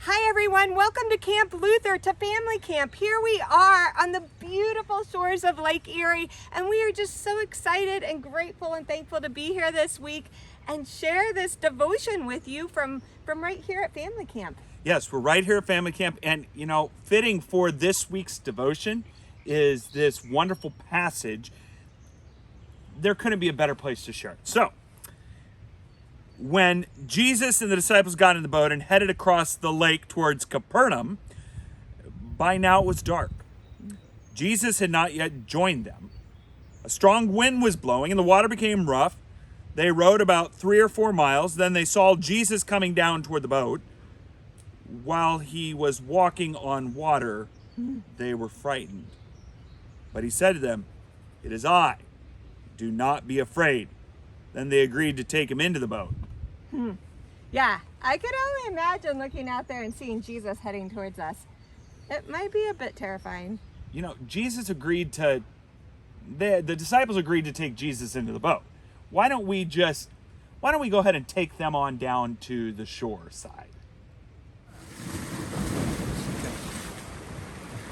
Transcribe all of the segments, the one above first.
Hi everyone, welcome to Camp Luther, to Family Camp. Here we are on the beautiful shores of Lake Erie, and we are just so excited and grateful and thankful to be here this week and share this devotion with you from right here at Family Camp. Yes, we're right here at Family Camp, and fitting for this week's devotion is this wonderful passage. There couldn't be a better place to share it. So, when Jesus and the disciples got in the boat and headed across the lake towards Capernaum, by now it was dark. Jesus had not yet joined them. A strong wind was blowing and the water became rough. They rowed about 3 or 4 miles. Then they saw Jesus coming down toward the boat. While he was walking on water, they were frightened. But he said to them, "It is I. Do not be afraid." Then they agreed to take him into the boat. Yeah, I could only imagine looking out there and seeing Jesus heading towards us. It might be a bit terrifying. Jesus agreed to, the disciples agreed to take Jesus into the boat. Why don't we go ahead and take them on down to the shore side?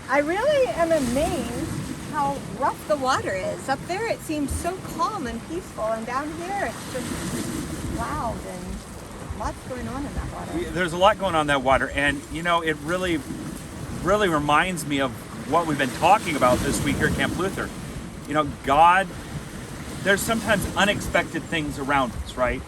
I really am amazed how rough the water is. Up there it seems so calm and peaceful, and down here it's just loud and lots going on in that water. There's a lot going on in that water, and it really reminds me of what we've been talking about this week here at Camp Luther. God, there's sometimes unexpected things around us, right?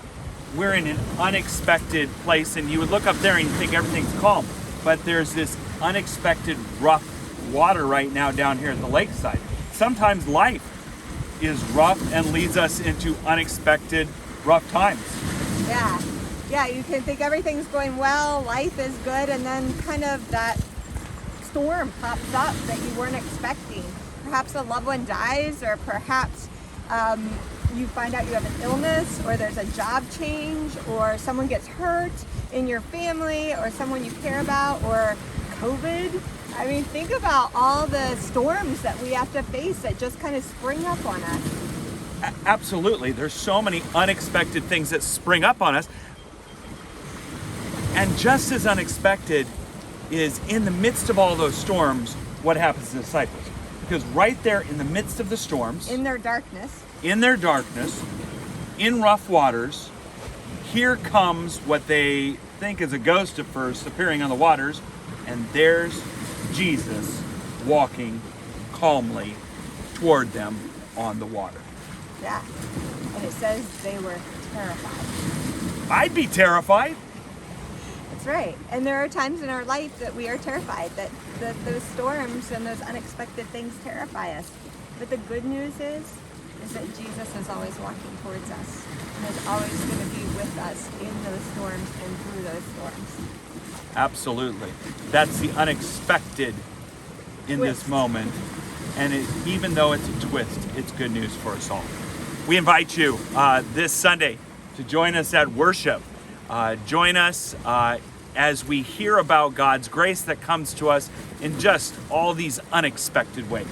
We're in an unexpected place, and you would look up there and you think everything's calm, but there's this unexpected rough water right now down here at the lakeside. Sometimes life is rough and leads us into unexpected rough times. Yeah, you can think everything's going well, life is good, and then kind of that storm pops up that you weren't expecting. Perhaps a loved one dies, or perhaps you find out you have an illness, or there's a job change, or someone gets hurt in your family, or someone you care about, or COVID. I mean, think about all the storms that we have to face that just kind of spring up on us. Absolutely. There's so many unexpected things that spring up on us. And just as unexpected is, in the midst of all those storms, what happens to the disciples. Because right there in the midst of the storms, in their darkness, in rough waters, here comes what they think is a ghost at first appearing on the waters, and there's Jesus walking calmly toward them on the water. Yeah, and it says they were terrified. I'd be terrified. That's right. And there are times in our life that we are terrified, that those storms and those unexpected things terrify us. But the good news is that Jesus is always walking towards us and is always going to be with us in those storms and through those storms. Absolutely. That's the unexpected in Twist. This moment. And even though it's a twist, it's good news for us all. We invite you this Sunday to join us at worship. Join us as we hear about God's grace that comes to us in just all these unexpected ways.